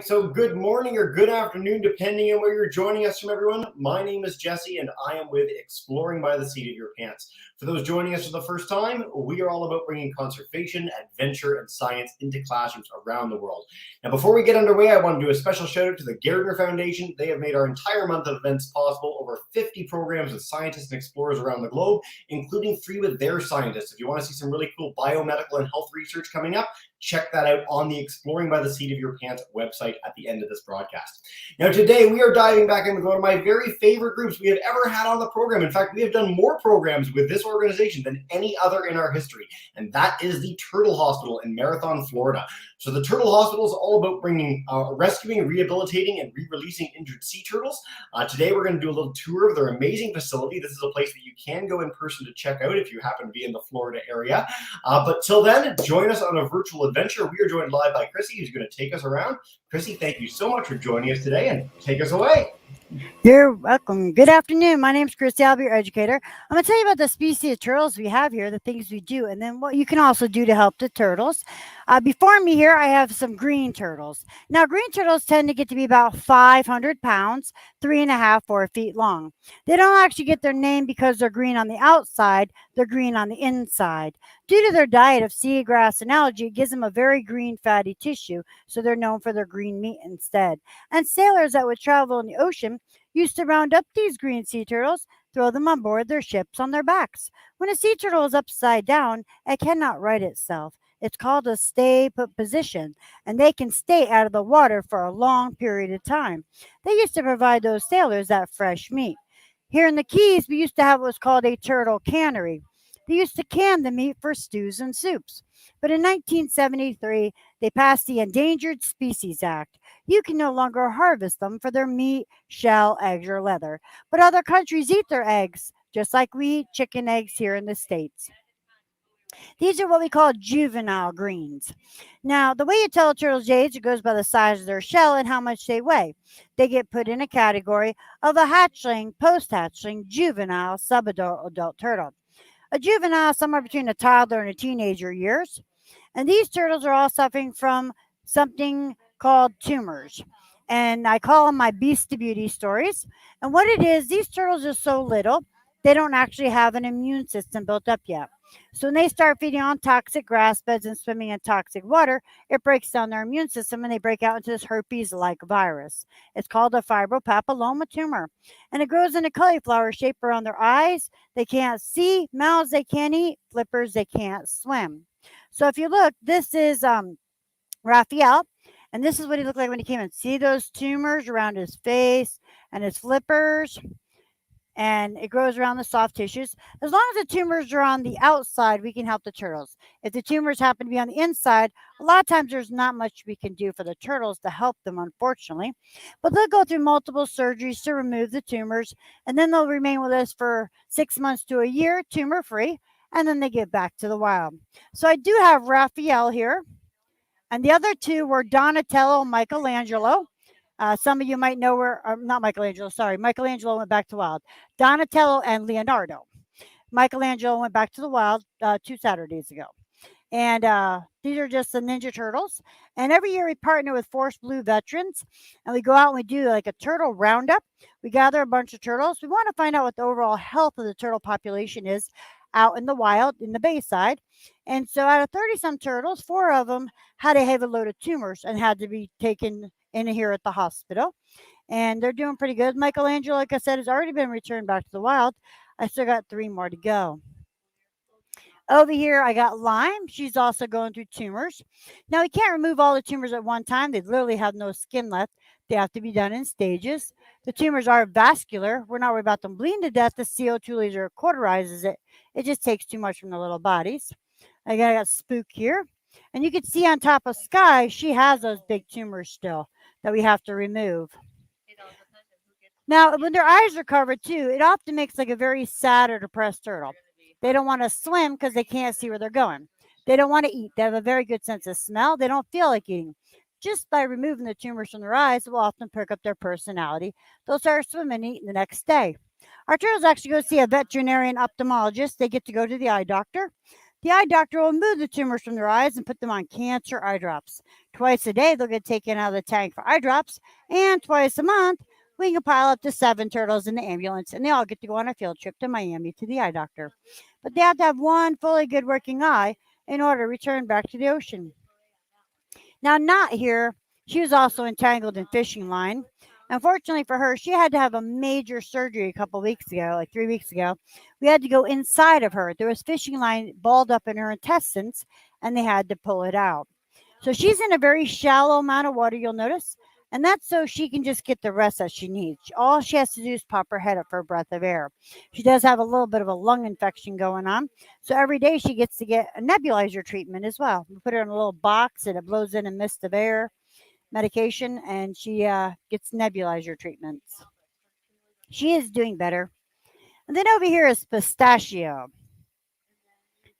So good morning or good afternoon, depending on where you're joining us from, everyone. My name is Jesse, and I am with Exploring by the Seat of Your Pants. For those joining us for the first time, we are all about bringing conservation, adventure, and science into classrooms around the world. Now, before we get underway, I want to do a special shout out to the Gardner Foundation. They have made our entire month of events possible. Over 50 programs with scientists and explorers around the globe, including 3 with their scientists. If you want to see some really cool biomedical and health research coming up, check that out on the Exploring by the Seat of Your Pants website at the end of this broadcast. Now, today we are diving back into one of my very favorite groups we have ever had on the program. In fact, we have done more programs with this organization than any other in our history, and that is the Turtle Hospital in Marathon, Florida. So the Turtle Hospital is all about bringing, rescuing, rehabilitating, and re-releasing injured sea turtles. Today we're going to do a little tour of their amazing facility. This is a place that you can go in person to check out if you happen to be in the Florida area. But till then, join us on a virtual adventure. We are joined live by Chrissy, who's going to take us around. Chrissy, thank you so much for joining us today, and take us away. You're welcome. Good afternoon. My name is Christy. I'll be your educator. I'm going to tell you about the species of turtles we have here, the things we do, and then what you can also do to help the turtles. Before me here, I have some green turtles. Now, green turtles tend to get to be about 500 pounds, 3.5, 4 feet long. They don't actually get their name because they're green on the outside. They're green on the inside. Due to their diet of seagrass and algae, it gives them a very green fatty tissue, so they're known for their green meat instead. And sailors that would travel in the ocean used to round up these green sea turtles, throw them on board their ships on their backs. When a sea turtle is upside down, it cannot right itself. It's called a stay put position, and they can stay out of the water for a long period of time. They used to provide those sailors that fresh meat. Here in the Keys, we used to have what was called a turtle cannery. They used to can the meat for stews and soups. But in 1973, they passed the Endangered Species Act. You can no longer harvest them for their meat, shell, eggs, or leather. But other countries eat their eggs, just like we eat chicken eggs here in the States. These are what we call juvenile greens. Now, the way you tell a turtle's age, it goes by the size of their shell and how much they weigh. They get put in a category of a hatchling, post-hatchling, juvenile, subadult, adult turtle. A juvenile, somewhere between a toddler and a teenager years. And these turtles are all suffering from something called tumors. And I call them my Beast to Beauty stories. And what it is, these turtles are so little, they don't actually have an immune system built up yet. So when they start feeding on toxic grass beds and swimming in toxic water, it breaks down their immune system and they break out into this herpes-like virus. It's called a fibropapilloma tumor. And it grows in a cauliflower shape around their eyes. They can't see, mouths they can't eat, flippers they can't swim. So if you look, this is Raphael. And this is what he looked like when he came in. See those tumors around his face and his flippers? And it grows around the soft tissues. As long as the tumors are on the outside, we can help the turtles. If the tumors happen to be on the inside, a lot of times there's not much we can do for the turtles to help them, unfortunately. But they'll go through multiple surgeries to remove the tumors, and then they'll remain with us for 6 months to a year, tumor-free, and then they get back to the wild. So I do have Raphael here, and the other two were Donatello and Michelangelo. Some of you might know not Michelangelo, sorry. Michelangelo went back to wild. Donatello and Leonardo. Michelangelo went back to the wild 2 Saturdays ago. And these are just the Ninja Turtles. And every year we partner with Force Blue veterans. And we go out and we do like a turtle roundup. We gather a bunch of turtles. We want to find out what the overall health of the turtle population is out in the wild, in the Bayside. And so out of 30-some turtles, 4 of them had a heavy load of tumors and had to be taken in here at the hospital, and they're doing pretty good. Michelangelo, like I said, has already been returned back to the wild. I still got 3 more to go. Over here, I got Lime. She's also going through tumors. Now, we can't remove all the tumors at one time. They literally have no skin left. They have to be done in stages. The tumors are vascular. We're not worried about them bleeding to death. The CO2 laser cauterizes it. It just takes too much from the little bodies. I got Spook here. And you can see on top of Sky, she has those big tumors still that we have to remove. Now, when their eyes are covered too, it often makes like a very sad or depressed turtle. They don't want to swim because they can't see where they're going. They don't want to eat. They have a very good sense of smell. They don't feel like eating. Just by removing the tumors from their eyes, it will often perk up their personality. They'll start swimming and eating the next day. Our turtles actually go see a veterinarian ophthalmologist. They get to go to the eye doctor. The eye doctor will remove the tumors from their eyes and put them on cancer eye drops. Twice a day, they'll get taken out of the tank for eye drops, and twice a month, we can pile up to 7 turtles in the ambulance, and they all get to go on a field trip to Miami to the eye doctor. But they have to have one fully good working eye in order to return back to the ocean. Now, Not here, she was also entangled in fishing line. Unfortunately for her, she had to have a major surgery a couple weeks ago, like 3 weeks ago. We had to go inside of her. There was fishing line balled up in her intestines, and they had to pull it out. So she's in a very shallow amount of water, you'll notice, and that's so she can just get the rest that she needs. All she has to do is pop her head up for a breath of air. She does have a little bit of a lung infection going on, so every day she gets to get a nebulizer treatment as well. We put her in a little box and it blows in a mist of air medication, and she gets nebulizer treatments. She is doing better. And then over here is Pistachio.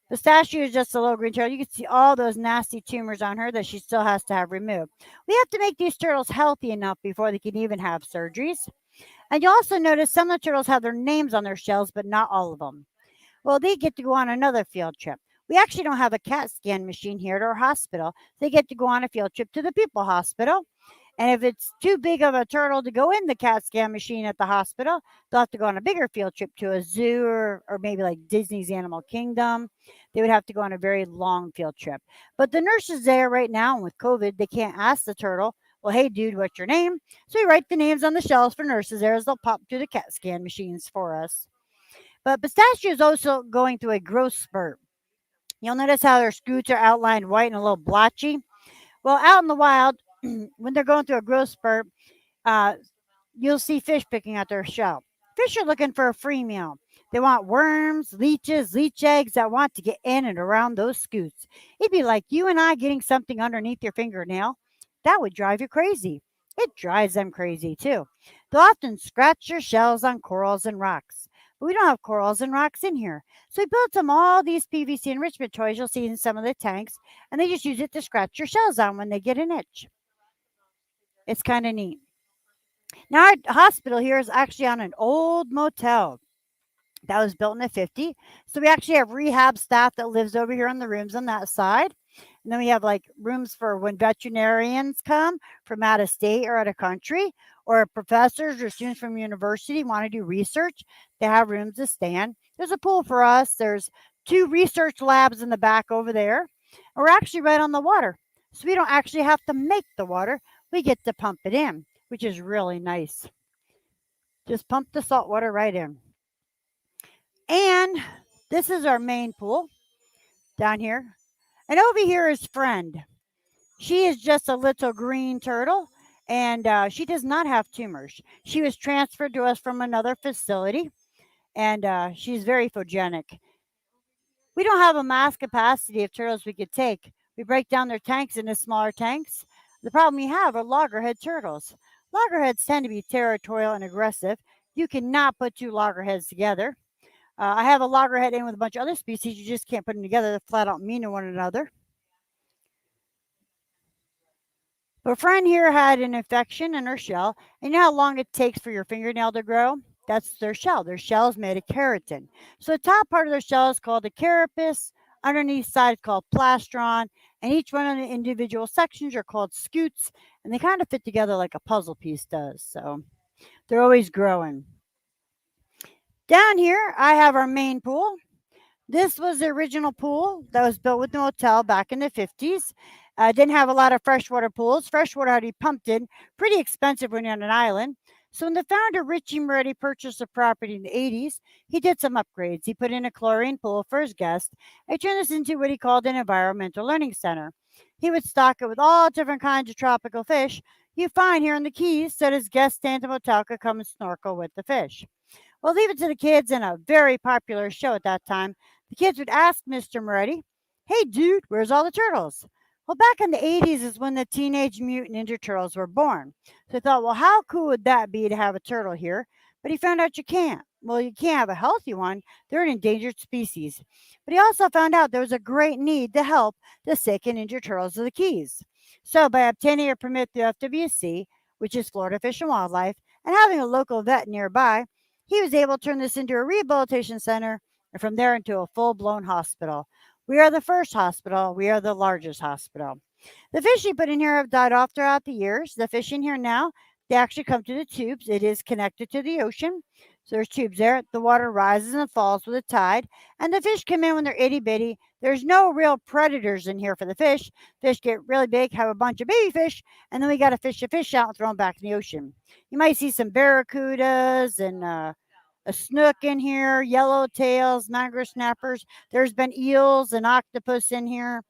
Pistachio is just a little green turtle. You can see all those nasty tumors on her that she still has to have removed. We have to make these turtles healthy enough before they can even have surgeries. And you also notice some of the turtles have their names on their shells, but not all of them. Well, they get to go on another field trip. We actually don't have a CAT scan machine here at our hospital. They get to go on a field trip to the People Hospital. And if it's too big of a turtle to go in the CAT scan machine at the hospital, they'll have to go on a bigger field trip to a zoo or maybe like Disney's Animal Kingdom. They would have to go on a very long field trip. But the nurses there right now, and with COVID, they can't ask the turtle, well, hey, dude, what's your name? So we write the names on the shelves for nurses there as they'll pop through the CAT scan machines for us. But Pistachio is also going through a growth spurt. You'll notice how their scoots are outlined white and a little blotchy. Well, out in the wild, when they're going through a growth spurt, uh, you'll see fish picking at their shell. Fish are looking for a free meal. They want worms, leeches, leech eggs that want to get in and around those scoots. It'd be like you and I getting something underneath your fingernail. That would drive you crazy. It drives them crazy too. They'll often scratch their shells on corals and rocks. But we don't have corals and rocks in here. So we built them all these PVC enrichment toys you'll see in some of the tanks, and they just use it to scratch your shells on when they get an itch. It's kind of neat. Now, our hospital here is actually on an old motel that was built in the 50s. So we actually have rehab staff that lives over here in the rooms on that side. And then we have like rooms for when veterinarians come from out of state or out of country, or professors or students from university want to do research. They have rooms to stay in. There's a pool for us. There's 2 research labs in the back over there. And we're actually right on the water. So we don't actually have to make the water. We get to pump it in, which is really nice. Just pump the salt water right in. And this is our main pool down here. And over here is Friend. She is just a little green turtle, and she does not have tumors. She was transferred to us from another facility, and she's very photogenic. We don't have a mass capacity of turtles we could take. We break down their tanks into smaller tanks. The problem we have are loggerhead turtles. Loggerheads tend to be territorial and aggressive. You cannot put 2 loggerheads together. I have a loggerhead in with a bunch of other species. You just can't put them together. They're flat out mean to one another. But Friend here had an infection in her shell. And you know how long it takes for your fingernail to grow? That's their shell. Their shell is made of keratin. So the top part of their shell is called the carapace. Underneath side is called plastron. And each one of the individual sections are called scutes. And they kind of fit together like a puzzle piece does. So they're always growing. Down here, I have our main pool. This was the original pool that was built with the motel back in the 50s. Didn't have a lot of freshwater pools. Freshwater had to be pumped in. Pretty expensive when you're on an island. So when the founder, Richie Moretti, purchased the property in the 80s, he did some upgrades. He put in a chlorine pool for his guests. He turned this into what he called an environmental learning center. He would stock it with all different kinds of tropical fish you find here in the Keys so that his guests stay at the motel could come and snorkel with the fish. Well, leave it to the kids in a very popular show at that time. The kids would ask Mr. Moretti, hey, dude, where's all the turtles? Well, back in the 80s is when the Teenage Mutant Ninja Turtles were born. So I thought, well, how cool would that be to have a turtle here? But he found out you can't. Well, you can't have a healthy one. They're an endangered species. But he also found out there was a great need to help the sick and injured turtles of the Keys. So by obtaining a permit through FWC, which is Florida Fish and Wildlife, and having a local vet nearby, he was able to turn this into a rehabilitation center and from there into a full-blown hospital. We are the first hospital. We are the largest hospital. The fish you put in here have died off throughout the years. The fish in here now, they actually come to the tubes. It is connected to the ocean. So there's tubes there. The water rises and falls with the tide. And the fish come in when they're itty bitty. There's no real predators in here for the fish. Fish get really big, have a bunch of baby fish, and then we got to fish the fish out and throw them back in the ocean. You might see some barracudas and a snook in here, yellowtails, mangrove snappers. There's been eels and octopus in here,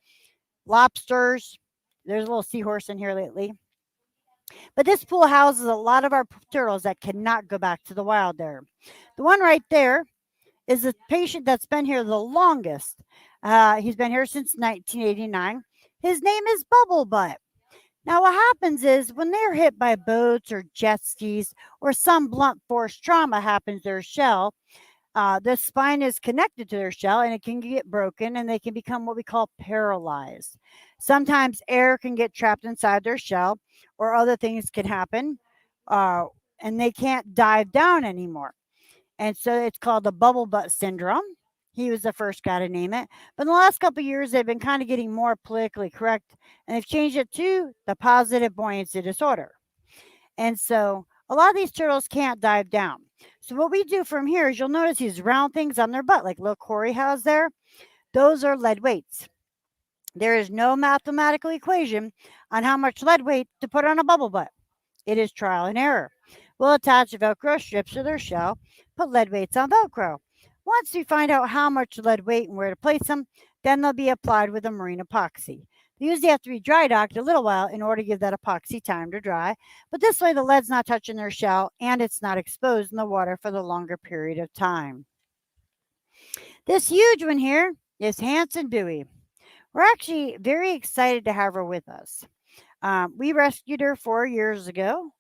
lobsters. There's a little seahorse in here lately. But this pool houses a lot of our turtles that cannot go back to the wild there. The one right there is the patient that's been here the longest. He's been here since 1989. His name is Bubble Butt. Now, what happens is when they're hit by boats or jet skis or some blunt force trauma happens to their shell, the spine is connected to their shell and it can get broken and they can become what we call paralyzed. Sometimes air can get trapped inside their shell or other things can happen uh, and they can't dive down anymore. And so it's called the bubble butt syndrome. He was the first guy to name it. But in the last couple of years, they've been kind of getting more politically correct and they've changed it to the positive buoyancy disorder. And so a lot of these turtles can't dive down. So what we do from here is you'll notice these round things on their butt, like little Corey has there. Those are lead weights. There is no mathematical equation on how much lead weight to put on a bubble butt. It is trial and error. We'll attach Velcro strips to their shell, put lead weights on Velcro. Once we find out how much lead weight and where to place them, then they'll be applied with a marine epoxy. They usually have to be dry docked a little while in order to give that epoxy time to dry, but this way the lead's not touching their shell and it's not exposed in the water for the longer period of time. This huge one here is Hanson Dewey. We're actually very excited to have her with us. We rescued her 4 years ago,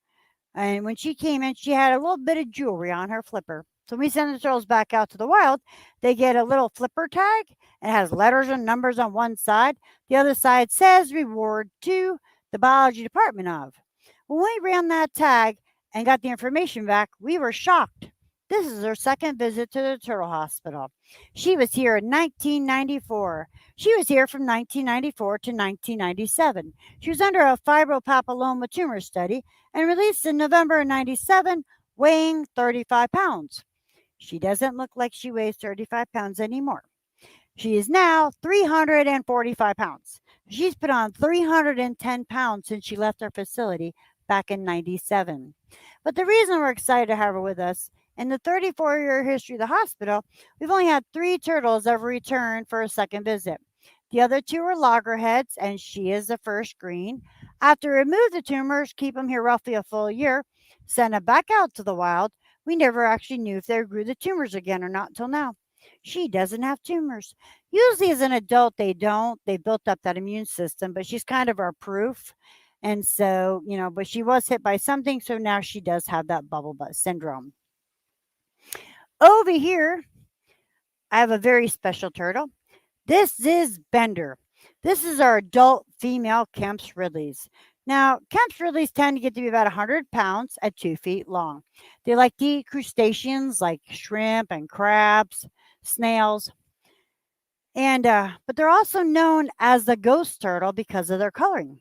and when she came in, she had a little bit of jewelry on her flipper. So when we send the turtles back out to the wild, they get a little flipper tag. It has letters and numbers on one side. The other side says reward to the biology department of. When we ran that tag and got the information back, we were shocked. This is her second visit to the turtle hospital. She was here in 1994. She was here from 1994 to 1997. She was under a fibropapilloma tumor study and released in November of 97, weighing 35 pounds. She doesn't look like she weighs 35 pounds anymore. She is now 345 pounds. She's put on 310 pounds since she left our facility back in 97. But the reason we're excited to have her with us, in the 34-year history of the hospital, we've only had 3 turtles ever return for a second visit. The other 2 are loggerheads, and she is the first green. After remove the tumors, keep them here roughly a full year, send them back out to the wild. We never actually knew if they grew the tumors again or not until now. She doesn't have tumors. Usually as an adult, they don't. They built up that immune system, but she's kind of our proof. And so, but she was hit by something, so now she does have that bubble butt syndrome. Over here, I have a very special turtle. This is Bender. This is our adult female Kemp's Ridleys. Now, Kemp's Ridleys tend to get to be about 100 pounds at 2 feet long. They like to eat crustaceans like shrimp and crabs, snails. But they're also known as the ghost turtle because of their coloring.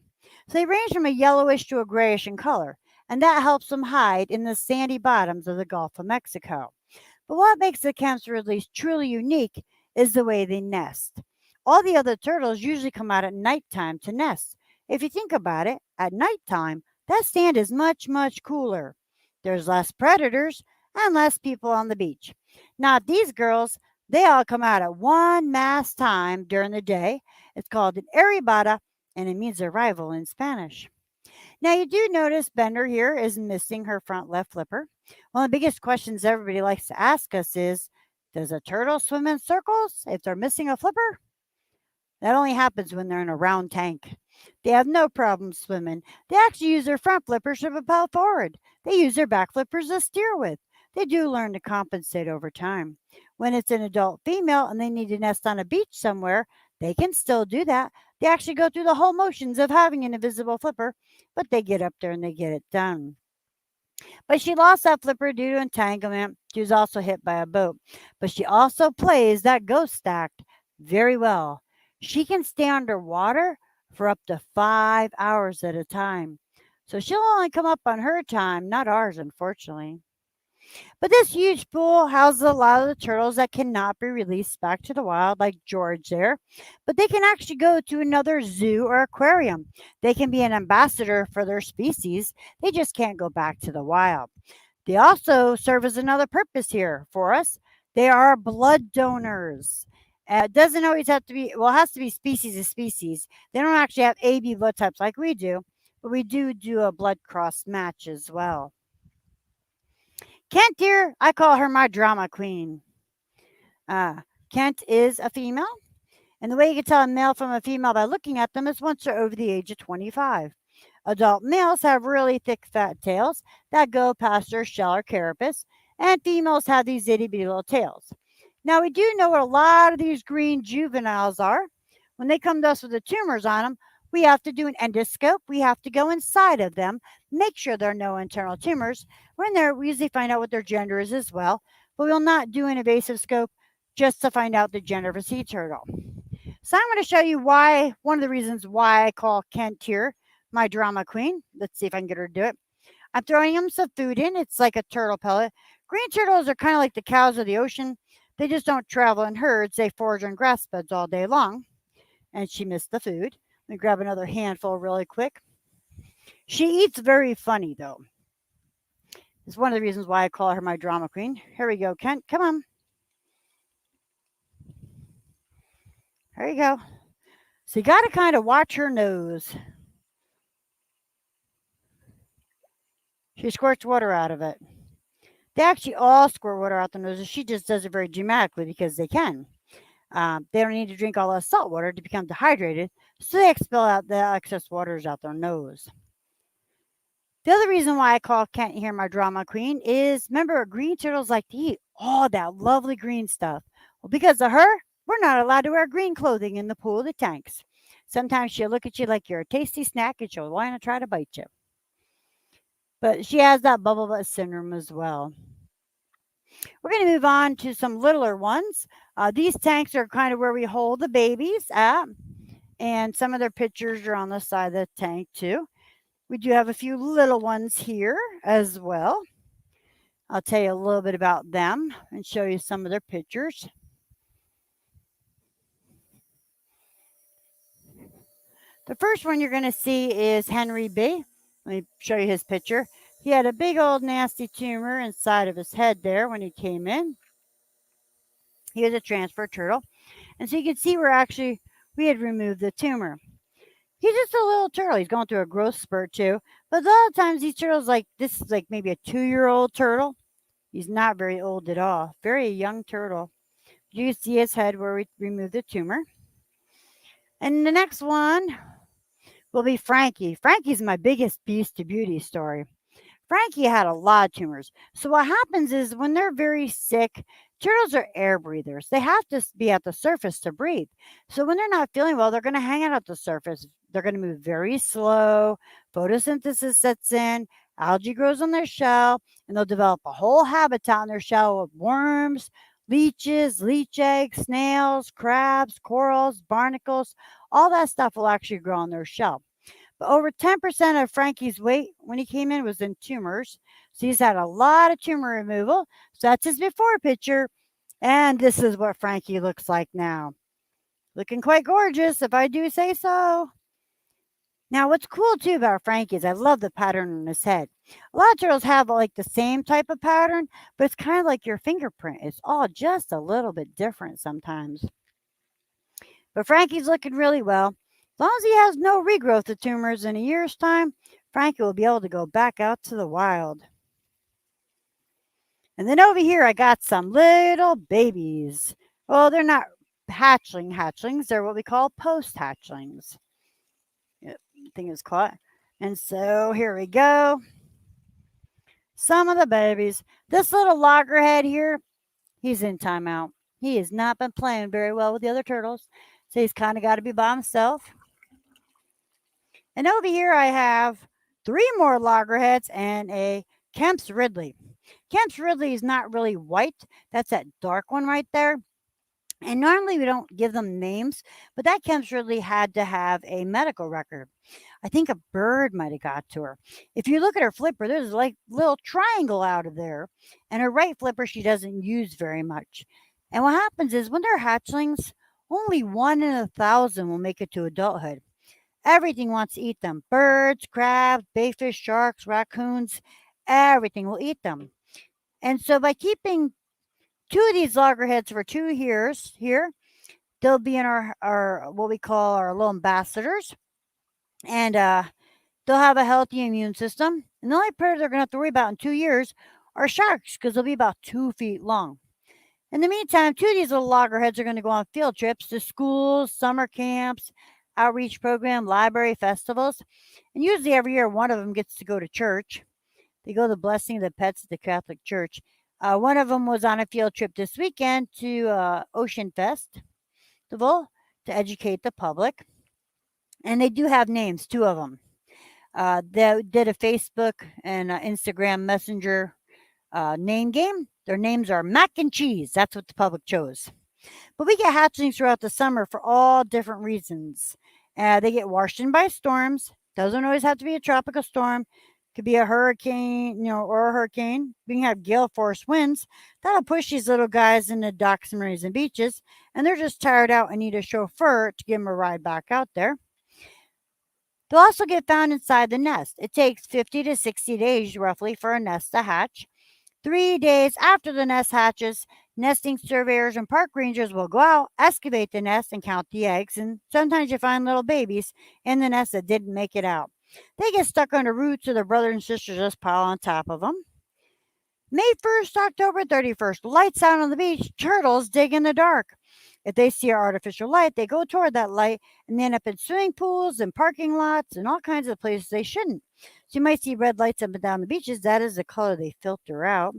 So they range from a yellowish to a grayish in color, and that helps them hide in the sandy bottoms of the Gulf of Mexico. But what makes the Kemp's Ridleys truly unique is the way they nest. All the other turtles usually come out at nighttime to nest. If you think about it, at nighttime, that sand is much, much cooler. There's less predators and less people on the beach. Now, these girls, they all come out at one mass time during the day. It's called an arribada, and it means arrival in Spanish. Now, you do notice Bender here is missing her front left flipper. One of the biggest questions everybody likes to ask us is, does a turtle swim in circles if they're missing a flipper? That only happens when they're in a round tank. They have no problem swimming. They actually use their front flippers to propel forward. They use their back flippers to steer with. They do learn to compensate over time. When it's an adult female and they need to nest on a beach somewhere, they can still do that. They actually go through the whole motions of having an invisible flipper, but they get up there and they get it done. But she lost that flipper due to entanglement. She was also hit by a boat. But she also plays that ghost act very well. She can stay underwater for up to 5 hours at a time. So she'll only come up on her time, not ours, unfortunately. But this huge pool houses a lot of the turtles that cannot be released back to the wild, like George there. But they can actually go to another zoo or aquarium. They can be an ambassador for their species. They just can't go back to the wild. They also serve as another purpose here for us. They are blood donors. It doesn't always have to be, well, it has to be species to species. They don't actually have AB blood types like we do, but we do a blood cross match as well. Kent here, I call her my drama queen. Kent is a female, and the way you can tell a male from a female by looking at them is once they're over the age of 25. Adult males have really thick, fat tails that go past their shell or carapace, and females have these itty bitty little tails. Now, we do know what a lot of these green juveniles are. When they come to us with the tumors on them, we have to do an endoscope. We have to go inside of them, make sure there are no internal tumors. When there, we usually find out what their gender is as well, but we'll not do an invasive scope just to find out the gender of a sea turtle. So I'm going to show you why, one of the reasons why I call Kent here my drama queen. Let's see if I can get her to do it. I'm throwing him some food in. It's like a turtle pellet. Green turtles are kind of like the cows of the ocean. They just don't travel in herds. They forage on grass beds all day long. And she missed the food. Let me grab another handful really quick. She eats very funny, though. It's one of the reasons why I call her my drama queen. Here we go, Kent. Come on. There you go. So you got to kind of watch her nose. She squirts water out of it. They actually all squirt water out their noses. She just does it very dramatically because they can. They don't need to drink all that salt water to become dehydrated, so they expel out the excess waters out their nose. The other reason why I call Kent here my drama queen is, remember, green turtles like to eat all that lovely green stuff. Well, because of her, we're not allowed to wear green clothing in the pool of the tanks. Sometimes she'll look at you like you're a tasty snack and she'll want to try to bite you. But she has that bubble butt syndrome as well. We're going to move on to some littler ones. These tanks are kind of where we hold the babies at, and some of their pictures are on the side of the tank too. We do have a few little ones here as well. I'll tell you a little bit about them and show you some of their pictures. The first one you're going to see is Henry B. Let me show you his picture. He had a big old nasty tumor inside of his head there when he came in. He was a transfer turtle. And so you can see we had removed the tumor. He's just a little turtle. He's going through a growth spurt too. But a lot of times these turtles, like this is like maybe a 2-year-old turtle. He's not very old at all. Very young turtle. You can see his head where we removed the tumor. And the next one will be Frankie. Frankie's my biggest beast to beauty story. Frankie had a lot of tumors. So what happens is when they're very sick, turtles are air breathers. They have to be at the surface to breathe. So when they're not feeling well, they're going to hang out at the surface. They're going to move very slow. Photosynthesis sets in. Algae grows on their shell, and they'll develop a whole habitat in their shell with worms, leeches, leech eggs, snails, crabs, corals, barnacles. All that stuff will actually grow on their shell. But over 10% of Frankie's weight when he came in was in tumors. So he's had a lot of tumor removal. So that's his before picture. And this is what Frankie looks like now. Looking quite gorgeous, if I do say so. Now, what's cool too about Frankie is I love the pattern on his head. A lot of turtles have like the same type of pattern, but it's kind of like your fingerprint. It's all just a little bit different sometimes. But Frankie's looking really well. As long as he has no regrowth of tumors in a year's time, Frankie will be able to go back out to the wild. And then over here, I got some little babies. Well, they're not hatchlings. They're what we call post-hatchlings. Yep, I think it's caught. And so here we go. Some of the babies. This little loggerhead here, he's in timeout. He has not been playing very well with the other turtles. So he's kind of got to be by himself. And over here I have 3 more loggerheads and a Kemp's Ridley. Kemp's Ridley is not really white. That's that dark one right there. And normally we don't give them names, but that Kemp's really had to have a medical record. I think a bird might have got to her. If you look at her flipper, there's like little triangle out of there. And her right flipper she doesn't use very much. And what happens is when they're hatchlings, only 1 in 1,000 will make it to adulthood. Everything wants to eat them. Birds, crabs, bayfish, sharks, raccoons, everything will eat them. And so by keeping two of these loggerheads for 2 years here, they'll be in our what we call our little ambassadors. And they'll have a healthy immune system. And the only predator they're going to have to worry about in 2 years are sharks because they'll be about 2 feet long. In the meantime, two of these little loggerheads are going to go on field trips to schools, summer camps, outreach program, library festivals. And usually every year, one of them gets to go to church. They go to the blessing of the pets at the Catholic Church. One of them was on a field trip this weekend to Ocean Festival to educate the public. And they do have names, two of them. They did a Facebook and Instagram Messenger name game. Their names are Mac and Cheese. That's what the public chose. But we get hatchlings throughout the summer for all different reasons. They get washed in by storms. Doesn't always have to be a tropical storm. Could be a hurricane, or a hurricane. We can have gale force winds. That'll push these little guys into docks, marinas, and beaches. And they're just tired out and need a chauffeur to give them a ride back out there. They'll also get found inside the nest. It takes 50 to 60 days roughly for a nest to hatch. 3 days after the nest hatches, nesting surveyors and park rangers will go out, excavate the nest, and count the eggs. And sometimes you find little babies in the nest that didn't make it out. They get stuck on the roots, or their brothers and sisters just pile on top of them. May 1st, October 31st, lights out on the beach, turtles dig in the dark. If they see an artificial light, they go toward that light and they end up in swimming pools and parking lots and all kinds of places they shouldn't. So you might see red lights up and down the beaches. That is the color they filter out.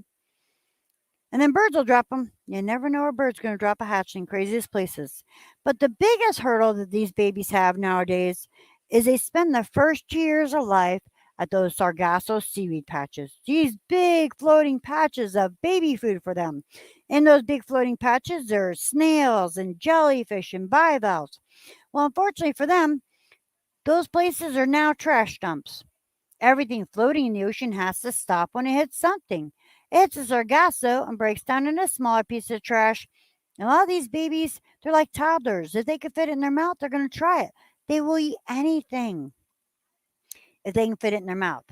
And then birds will drop them. You never know a bird's going to drop a hatchling, craziest places. But the biggest hurdle that these babies have nowadays is they spend the first years of life at those Sargasso seaweed patches. These big floating patches of baby food for them. In those big floating patches, there are snails and jellyfish and bivalves. Well, unfortunately for them, those places are now trash dumps. Everything floating in the ocean has to stop when it hits something. It hits a Sargasso and breaks down into a smaller piece of trash. And a lot of these babies, they're like toddlers. If they can fit it in their mouth, they're going to try it. They will eat anything if they can fit it in their mouth.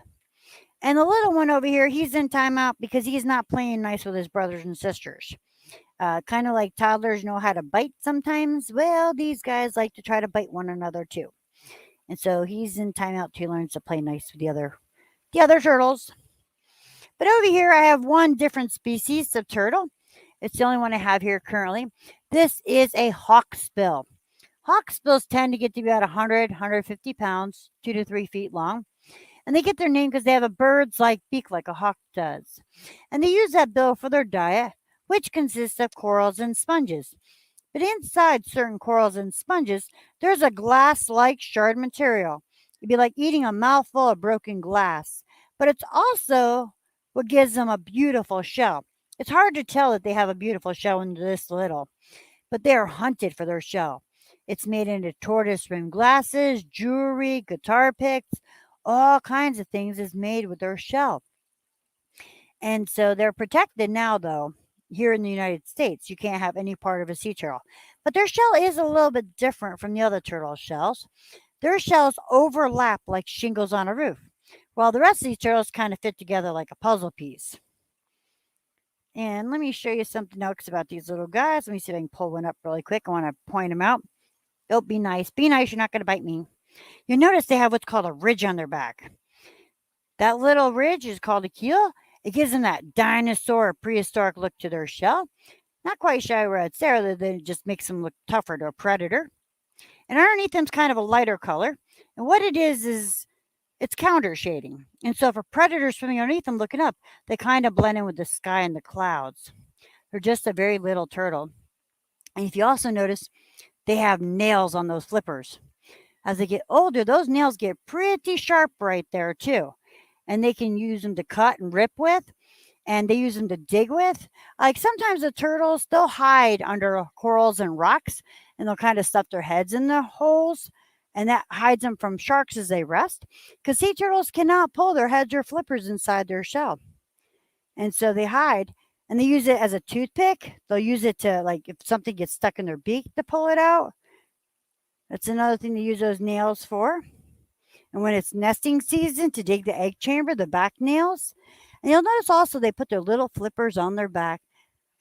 And the little one over here, he's in timeout because he's not playing nice with his brothers and sisters. Kind of like toddlers know how to bite sometimes. Well, these guys like to try to bite one another too. And so he's in timeout to learn to play nice with the other turtles. But over here, I have one different species of turtle. It's the only one I have here currently. This is a hawksbill. Hawksbills tend to get to be about 100, 150 pounds, 2 to 3 feet long. And they get their name because they have a bird's-like beak like a hawk does. And they use that bill for their diet, which consists of corals and sponges. But inside certain corals and sponges, there's a glass-like shard material. It'd be like eating a mouthful of broken glass. But it's also what gives them a beautiful shell. It's hard to tell that they have a beautiful shell when they're this little, but they are hunted for their shell. It's made into tortoise rimmed glasses, jewelry, guitar picks, all kinds of things is made with their shell. And so they're protected now, though, here in the United States. You can't have any part of a sea turtle. But their shell is a little bit different from the other turtle shells. Their shells overlap like shingles on a roof, while the rest of these turtles kind of fit together like a puzzle piece. And let me show you something else about these little guys. Let me see if I can pull one up really quick. I want to point them out. Oh, be nice. Be nice. You're not going to bite me. You notice they have what's called a ridge on their back. That little ridge is called a keel. It gives them that dinosaur or prehistoric look to their shell. Not quite sure where it's there. It just makes them look tougher to a predator. And underneath them is kind of a lighter color. And what it is it's counter shading. And so if a predator's swimming underneath them looking up, they kind of blend in with the sky and the clouds. They're just a very little turtle. And if you also notice, they have nails on those flippers. As they get older, those nails get pretty sharp right there too. And they can use them to cut and rip with. and they use them to dig with. Like sometimes the turtles, they'll hide under corals and rocks, and they'll kind of stuff their heads in the holes, and that hides them from sharks as they rest. Because sea turtles cannot pull their heads or flippers inside their shell, and so they hide. And they use it as a toothpick. They'll use it to, like, if something gets stuck in their beak, to pull it out. That's another thing to use those nails for. And when it's nesting season, to dig the egg chamber, the back nails. And you'll notice also they put their little flippers on their back.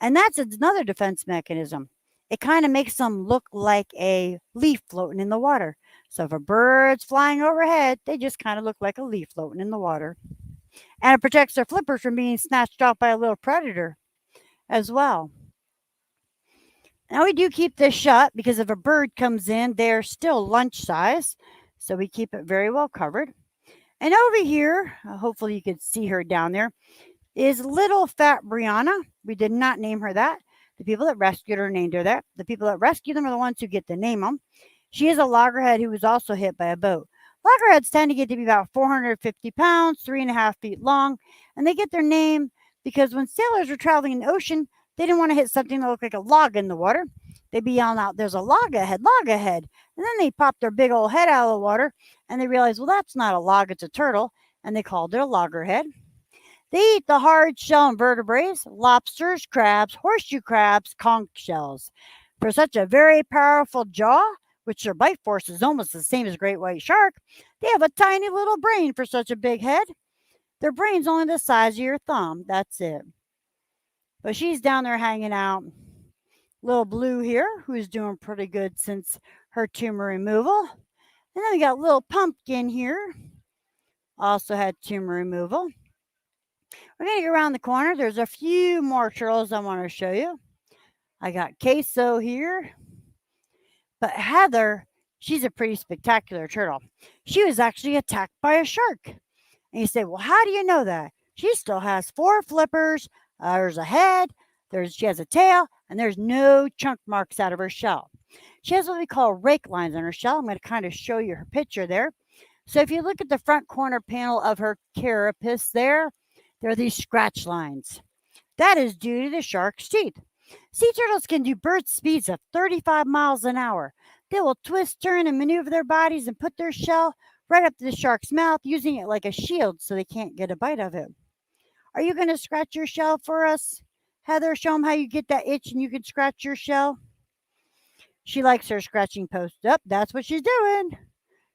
And that's another defense mechanism. It kind of makes them look like a leaf floating in the water. So if a bird's flying overhead, they just kind of look like a leaf floating in the water. And it protects their flippers from being snatched off by a little predator as well. Now we do keep this shut because if a bird comes in, they're still lunch size. So we keep it very well covered. And over here, hopefully you could see her down there, is little fat Brianna. We did not name her that. The people that rescued her named her that. The people that rescue them are the ones who get to name them. She is a loggerhead who was also hit by a boat. Loggerheads tend to get to be about 450 pounds, 3.5 feet long, and they get their name because when sailors were traveling in the ocean, they didn't want to hit something that looked like a log in the water. They'd be yelling out, "There's a log ahead, log ahead." And then they popped their big old head out of the water, and they realized, well, that's not a log, it's a turtle, and they called it a loggerhead. They eat the hard shell invertebrates, lobsters, crabs, horseshoe crabs, conch shells. For such a very powerful jaw, which their bite force is almost the same as a great white shark, they have a tiny little brain for such a big head. Their brain's only the size of your thumb. That's it. But she's down there hanging out. Little Blue here, who's doing pretty good since her tumor removal. And then we got little Pumpkin here. Also had tumor removal. We're going to go around the corner. There's a few more turtles I want to show you. I got Queso here. But Heather, she's a pretty spectacular turtle. She was actually attacked by a shark. And you say, well, how do you know that? She still has 4 flippers. There's a head. She has a tail. And there's no chunk marks out of her shell. She has what we call rake lines on her shell. I'm going to kind of show you her picture there. So if you look at the front corner panel of her carapace there are these scratch lines. That is due to the shark's teeth. Sea turtles can do bird speeds of 35 miles an hour. They will twist, turn, and maneuver their bodies and put their shell right up to the shark's mouth, using it like a shield so they can't get a bite of it. Are you going to scratch your shell for us, Heather? Show them how you get that itch and you can scratch your shell. She likes her scratching post. Up, that's what she's doing.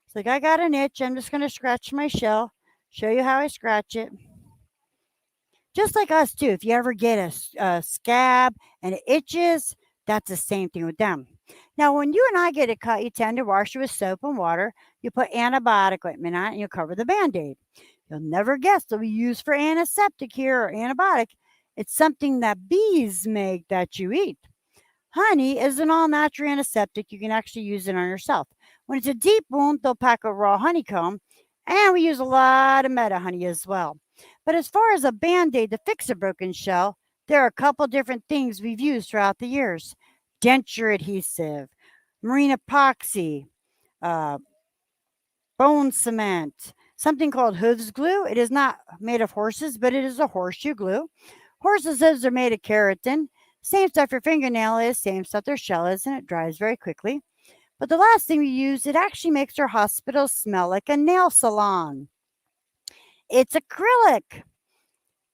It's like, I got an itch. I'm just going to scratch my shell. Show you how I scratch it. Just like us, too. If you ever get a scab and it itches, that's the same thing with them. Now, when you and I get a cut, you tend to wash it with soap and water. You put antibiotic ointment on it, and you cover the Band-Aid. You'll never guess that we use for antiseptic here or antibiotic. It's something that bees make that you eat. Honey is an all-natural antiseptic. You can actually use it on yourself. When it's a deep wound, they'll pack a raw honeycomb, and we use a lot of meta honey as well. But as far as a Band-Aid to fix a broken shell, there are a couple different things we've used throughout the years. Denture adhesive, marine epoxy, bone cement, something called hooves glue. It is not made of horses, but it is a horseshoe glue. Horses' hooves are made of keratin. Same stuff your fingernail is, same stuff their shell is, and it dries very quickly. But the last thing we use, it actually makes our hospital smell like a nail salon. It's acrylic.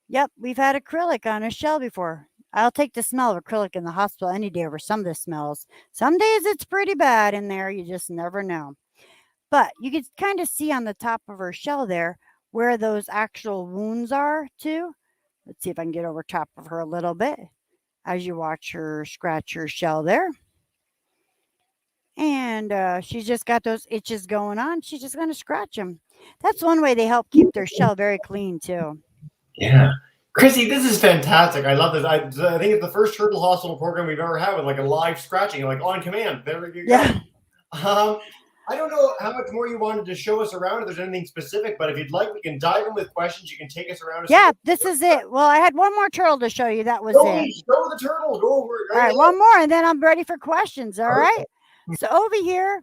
Yep, we've had acrylic on a shell before. I'll take the smell of acrylic in the hospital any day over some of the smells. Some days it's pretty bad in there. You just never know. But you can kind of see on the top of her shell there where those actual wounds are too. Let's see if I can get over top of her a little bit as you watch her scratch her shell there. And she's just got those itches going on. She's just going to scratch them. That's one way they help keep their shell very clean too. Yeah. Chrissy, this is fantastic. I love this. I think it's the first turtle hospital program we've ever had with like a live scratching, like on command. There you go. Yeah. I don't know how much more you wanted to show us around, if there's anything specific, but if you'd like, we can dive in with questions. You can take us around. Yeah, this is it. Well, I had one more turtle to show you. That was it. Show the turtle. Go over it. All right, one more, and then I'm ready for questions. All right. So over here,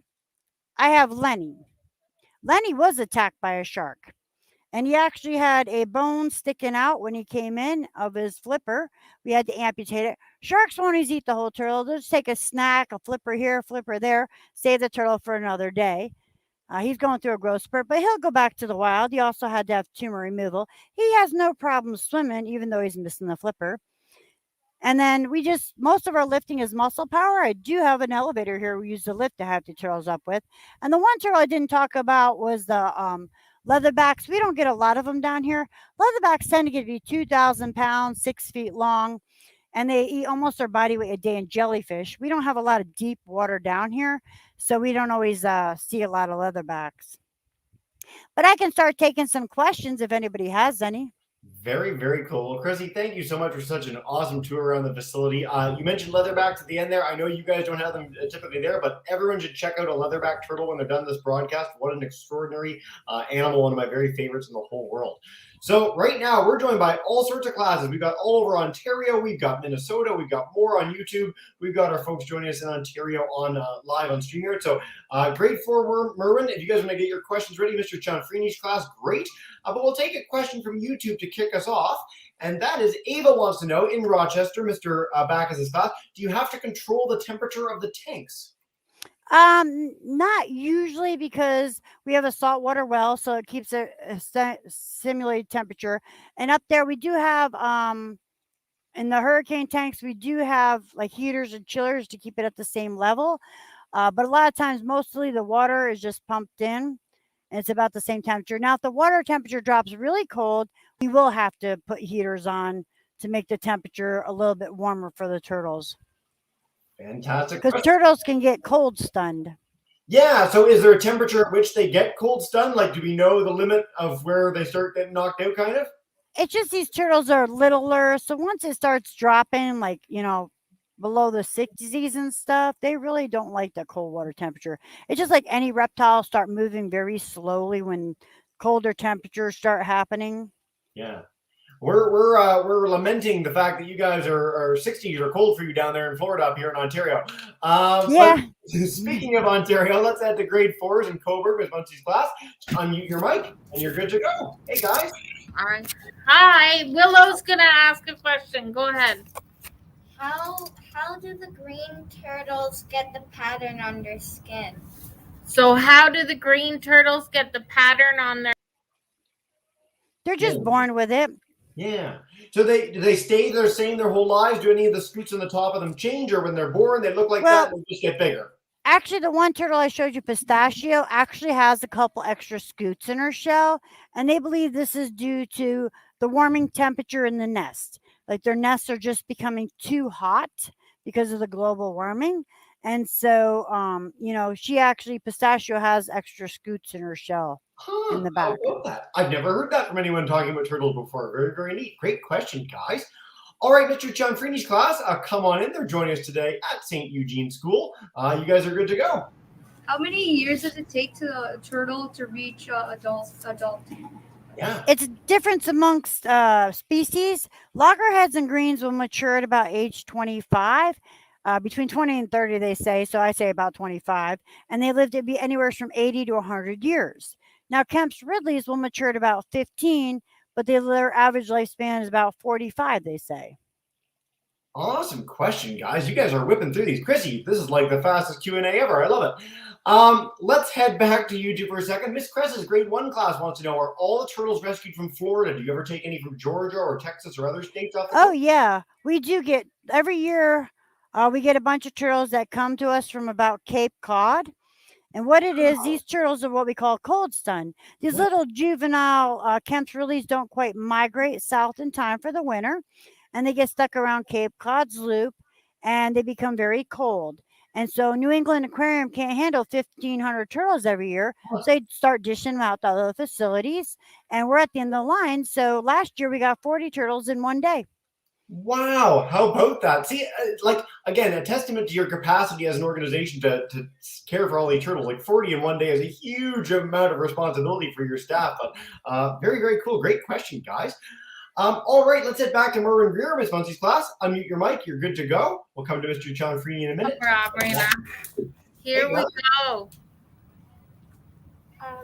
I have Lenny. Lenny was attacked by a shark. And he actually had a bone sticking out when he came in of his flipper. We had to amputate it. Sharks won't always eat the whole turtle. They'll just take a snack, a flipper here, a flipper there, save the turtle for another day. He's going through a growth spurt, but he'll go back to the wild. He also had to have tumor removal. He has no problem swimming, even though he's missing the flipper. And then most of our lifting is muscle power. I do have an elevator here we use to lift to have the turtles up with. And the one turtle I didn't talk about was the leatherbacks. We don't get a lot of them down here. Leatherbacks tend to get to be 2,000 pounds, 6 feet long, and they eat almost their body weight a day in jellyfish. We don't have a lot of deep water down here, so we don't always see a lot of leatherbacks. But I can start taking some questions if anybody has any. Very, very cool. Well, Chrissy, thank you so much for such an awesome tour around the facility. You mentioned leatherbacks at the end there. I know you guys don't have them typically there, but everyone should check out a leatherback turtle when they're done this broadcast. What an extraordinary animal, one of my very favorites in the whole world. So right now, we're joined by all sorts of classes. We've got all over Ontario. We've got Minnesota. We've got more on YouTube. We've got our folks joining us in Ontario on live on StreamYard. So grade 4 Merwin, if you guys want to get your questions ready, Mr. Chanfrini's class, great. But we'll take a question from YouTube to kick us off. And that is, Ava wants to know, in Rochester, Mr. Backus's class, do you have to control the temperature of the tanks? Not usually, because we have a saltwater well, so it keeps a simulated temperature. And up there we do have in the hurricane tanks, we do have like heaters and chillers to keep it at the same level. But a lot of times, mostly the water is just pumped in and it's about the same temperature. Now, if the water temperature drops really cold, we will have to put heaters on to make the temperature a little bit warmer for the turtles. Fantastic. Because turtles can get cold stunned. Yeah. So is there a temperature at which they get cold stunned? Like, do we know the limit of where they start getting knocked out, kind of? It's just these turtles are littler. So once it starts dropping, like, below the 60s and stuff, they really don't like the cold water temperature. It's just like any reptiles start moving very slowly when colder temperatures start happening. Yeah. We're lamenting the fact that you guys are 60s are cold for you down there in Florida, up here in Ontario. Yeah. Speaking of Ontario, let's add the grade 4s in Coburg with Muncie's class. Unmute your mic and you're good to go. Hey guys. All right. Hi, Willow's gonna ask a question. Go ahead. How do the green turtles get the pattern on their skin? So how do the green turtles get the pattern on their? They're just born with it. Yeah. So do they stay the same their whole lives? Do any of the scoots on the top of them change, or when they're born they look like that and they just get bigger? Actually, the one turtle I showed you, Pistachio, actually has a couple extra scoots in her shell, and they believe this is due to the warming temperature in the nest. Like their nests are just becoming too hot because of the global warming. And so, Pistachio has extra scoots in her shell in the back. I love that. I've never heard that from anyone talking about turtles before. Very, very neat. Great question, guys. All right, Mr. Chanfrini's class, come on in. They're joining us today at St. Eugene School. You guys are good to go. How many years does it take to a turtle to reach adult? Yeah. It's difference amongst species. Loggerheads and greens will mature at about age 25. Between 20 and 30, they say. So I say about 25. And they live to be anywhere from 80 to 100 years. Now, Kemp's Ridleys will mature at about 15, but their average lifespan is about 45, they say. Awesome question, guys. You guys are whipping through these. Chrissy, this is like the fastest Q&A ever. I love it. Let's head back to YouTube for a second. Miss Cress's grade 1 class wants to know, are all the turtles rescued from Florida? Do you ever take any from Georgia or Texas or other states? Yeah. We do get, every year, we get a bunch of turtles that come to us from about Cape Cod. And what it is, these turtles are what we call cold stun. These little juvenile Kemp's Ridleys don't quite migrate south in time for the winter. And they get stuck around Cape Cod's loop and they become very cold. And so New England Aquarium can't handle 1,500 turtles every year. So they start dishing them out to other facilities. And we're at the end of the line. So last year we got 40 turtles in one day. Wow, how about that? See, again, a testament to your capacity as an organization to care for all these turtles. Like 40 in one day is a huge amount of responsibility for your staff. But very, very cool. Great question, guys. All right, let's head back to Merwin Greer, Miss Muncie's class. Unmute your mic. You're good to go. We'll come to Mr. Chanfrini in a minute. Here we go. How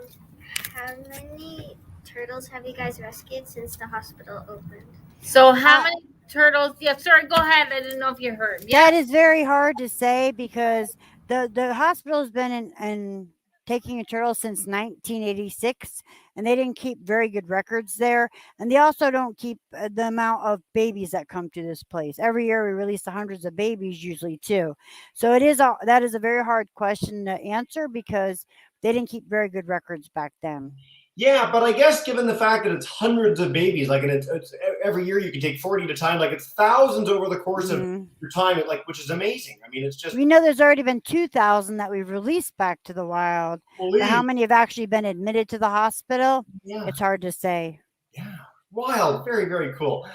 many turtles have you guys rescued since the hospital opened? So how many turtles? Yeah, sorry, go ahead. I didn't know if you heard. Yeah. That is very hard to say because the hospital has been in taking a turtle since 1986, and they didn't keep very good records there. And they also don't keep the amount of babies that come to this place. Every year we release hundreds of babies, usually too. So that is a very hard question to answer because they didn't keep very good records back then. Yeah, but I guess given the fact that it's hundreds of babies, like, and it's every year you can take 40 at a time, like it's thousands over the course of your time, which is amazing. I mean, it's just. We know there's already been 2,000 that we've released back to the wild. But how many have actually been admitted to the hospital? Yeah. It's hard to say. Yeah, wild, very, very cool.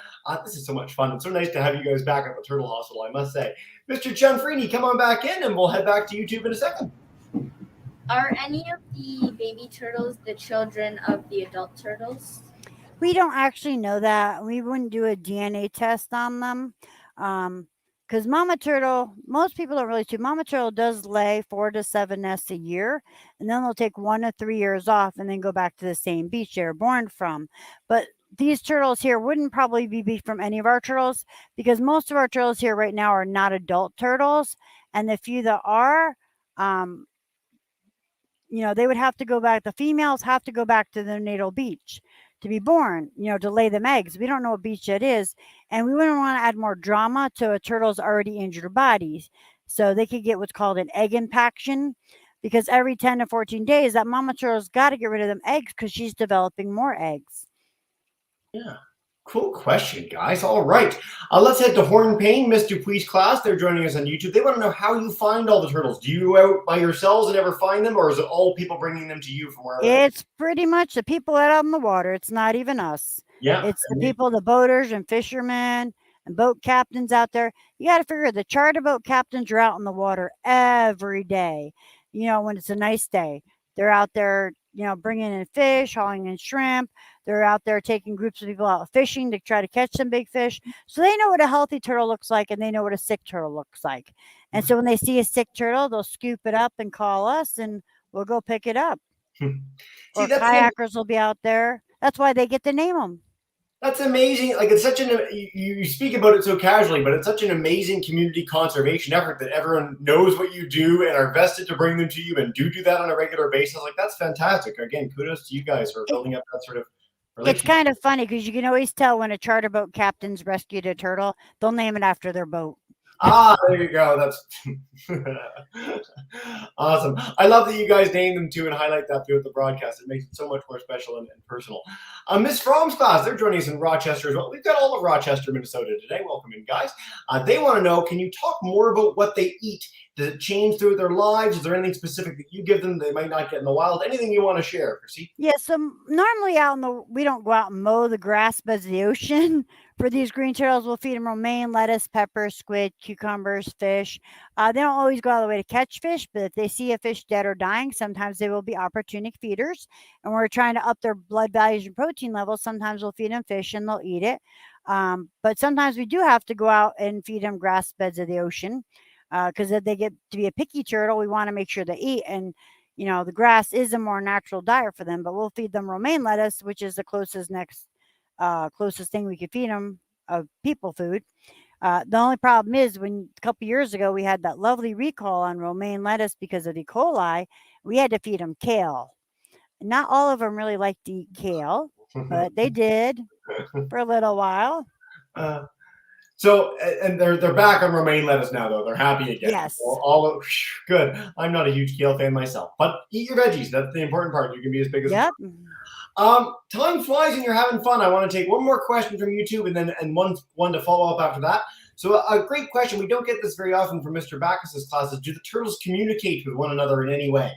This is so much fun. It's so nice to have you guys back at the Turtle Hospital, I must say. Mr. Gianfrini, come on back in, and we'll head back to YouTube in a second. Are any of the baby turtles the children of the adult turtles? We don't actually know that. We wouldn't do a DNA test on them. Because mama turtle, most people don't really do. Mama turtle does lay 4 to 7 nests a year, and then they'll take 1 to 3 years off and then go back to the same beach they were born from. But these turtles here wouldn't probably be from any of our turtles because most of our turtles here right now are not adult turtles. And the few that are, they would have to go back. The females have to go back to their natal beach to be born, to lay them eggs. We don't know what beach that is. And we wouldn't want to add more drama to a turtle's already injured body. So they could get what's called an egg impaction because every 10 to 14 days, that mama turtle's got to get rid of them eggs because she's developing more eggs. Yeah. Cool question, guys. All right. Let's head to Horn Payne, Miss Dupuy's class. They're joining us on YouTube. They want to know how you find all the turtles. Do you go out by yourselves and never find them, or is it all people bringing them to you from wherever? It's pretty much the people out on the water. It's not even us. Yeah. It's the people, the boaters and fishermen and boat captains out there. You got to figure the charter boat captains are out in the water every day. When it's a nice day, they're out there, bringing in fish, hauling in shrimp. They're out there taking groups of people out fishing to try to catch some big fish. So they know what a healthy turtle looks like and they know what a sick turtle looks like. And so when they see a sick turtle, they'll scoop it up and call us and we'll go pick it up. Or kayakers will be out there. That's why they get to name them. That's amazing. Like, it's such you speak about it so casually, but it's such an amazing community conservation effort that everyone knows what you do and are vested to bring them to you and do that on a regular basis. Like, that's fantastic. Again, kudos to you guys for building up that sort of relationship. It's kind of funny because you can always tell when a charter boat captain's rescued a turtle, they'll name it after their boat. There you go. That's awesome. I love that you guys name them too and highlight that throughout the broadcast. It makes it so much more special and personal. Miss Fromm's class, they're joining us in Rochester as well. We've got all of Rochester, Minnesota today. Welcome in, guys. They want to know, can you talk more about what they eat? Does it change through their lives? Is there anything specific that you give them they might not get in the wild? Anything you want to share, Chrissy? Yeah, so normally we don't go out and mow the grass beds of the ocean. For these green turtles, we'll feed them romaine, lettuce, pepper, squid, cucumbers, fish. They don't always go all the way to catch fish, but if they see a fish dead or dying, sometimes they will be opportunistic feeders. And we're trying to up their blood values and protein levels. Sometimes we'll feed them fish and they'll eat it. But sometimes we do have to go out and feed them grass beds of the ocean because if they get to be a picky turtle, we want to make sure they eat. And, the grass is a more natural diet for them, but we'll feed them romaine lettuce, which is the closest thing we could feed them of people food. The only problem is when a couple years ago we had that lovely recall on romaine lettuce because of E. coli, we had to feed them kale. Not all of them really like to eat kale, but they did for a little while. So, and they're back on romaine lettuce now, though. They're happy again. Yes. Good. I'm not a huge kale fan myself, but eat your veggies. That's the important part. You can be as big as. Yep. Time flies and you're having fun. I want to take one more question from YouTube and one to follow up after that. So a great question. We don't get this very often from Mr. Backus's classes. Do the turtles communicate with one another in any way?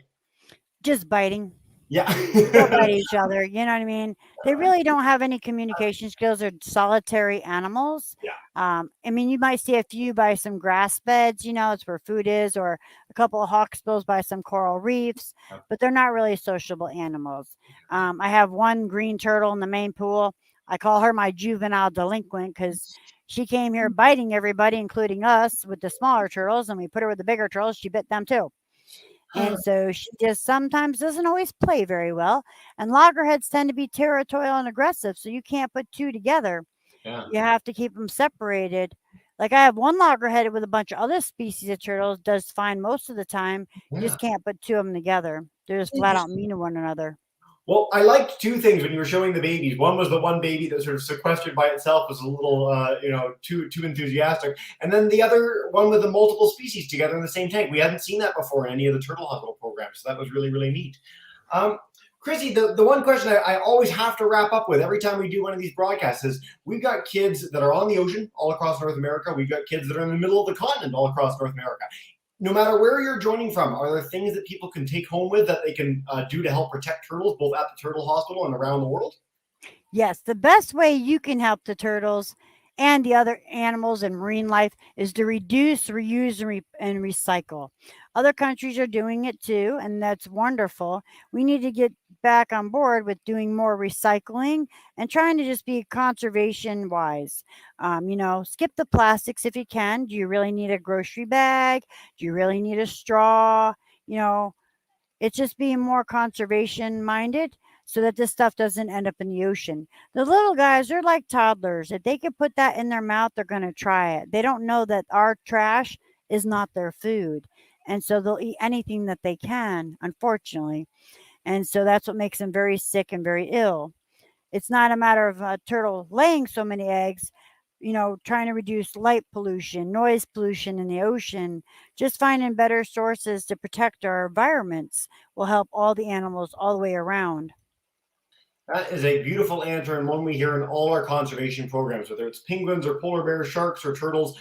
Just biting. Yeah. They'll bite each other. You know what I mean? They really don't have any communication skills. They're solitary animals. Yeah. You might see a few by some grass beds, it's where food is, or a couple of hawksbills by some coral reefs, but they're not really sociable animals. I have one green turtle in the main pool. I call her my juvenile delinquent because she came here biting everybody, including us, with the smaller turtles, and we put her with the bigger turtles. She bit them too. And so she just sometimes doesn't always play very well. And loggerheads tend to be territorial and aggressive, so you can't put two together. Yeah. You have to keep them separated. Like I have one loggerhead with a bunch of other species of turtles, does fine most of the time. You Yeah. just can't put two of them together. They're just flat out mean to one another. Well, I liked two things when you were showing the babies. One was the one baby that sort of sequestered by itself, was a little, too enthusiastic, and then the other one with the multiple species together in the same tank. We hadn't seen that before in any of the turtle hospital programs, so that was really, really neat. Chrissy, the one question I always have to wrap up with every time we do one of these broadcasts is we've got kids that are on the ocean all across North America. We've got kids that are in the middle of the continent all across North America. No matter where you're joining from, are there things that people can take home with that they can do to help protect turtles, both at the turtle hospital and around the world? Yes, the best way you can help the turtles and the other animals and marine life is to reduce, reuse, and recycle. Other countries are doing it too, and that's wonderful. We need to get back on board with doing more recycling and trying to just be conservation wise. Skip the plastics if you can. Do you really need a grocery bag? Do you really need a straw? It's just being more conservation minded so that this stuff doesn't end up in the ocean. The little guys are like toddlers. If they can put that in their mouth, they're going to try it. They don't know that our trash is not their food. And so they'll eat anything that they can, unfortunately. And so that's what makes them very sick and very ill. It's not a matter of a turtle laying so many eggs, trying to reduce light pollution, noise pollution in the ocean, just finding better sources to protect our environments will help all the animals all the way around. That is a beautiful answer, and one we hear in all our conservation programs, whether it's penguins or polar bears, sharks or turtles.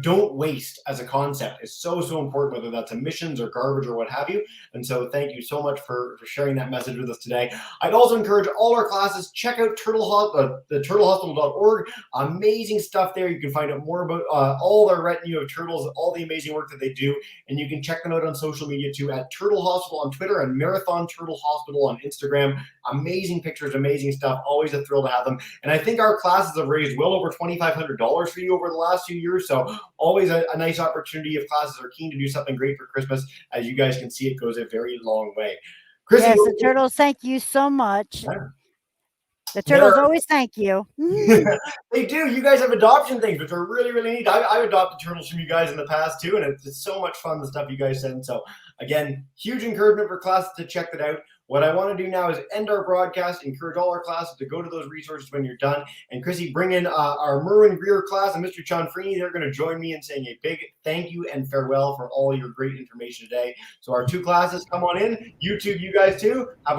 Don't waste as a concept is so important, whether that's emissions or garbage or what have you. And so thank you so much for sharing that message with us today. I'd also encourage all our classes, check out the turtlehospital.org. Amazing stuff there. You can find out more about all their retinue of turtles, all the amazing work that they do. And you can check them out on social media too, at Turtle Hospital on Twitter and Marathon Turtle Hospital on Instagram. Amazing pictures, amazing stuff. Always a thrill to have them. And I think our classes have raised well over $2,500 for you over the last few years. So always a nice opportunity if classes are keen to do something great for Christmas. As you guys can see, it goes a very long way. Chrissy, yes, the turtles, thank you so much. Yeah. The turtles always thank you. They do. You guys have adoption things, which are really, really neat. I've adopted turtles from you guys in the past too, and it's so much fun, the stuff you guys send. So again, huge encouragement for classes to check that out. What I want to do now is end our broadcast, encourage all our classes to go to those resources when you're done. And Chrissy, bring in our Merwin Greer class and Mr. John Freeney. They're going to join me in saying a big thank you and farewell for all your great information today. So our two classes, come on in. You guys too. Have a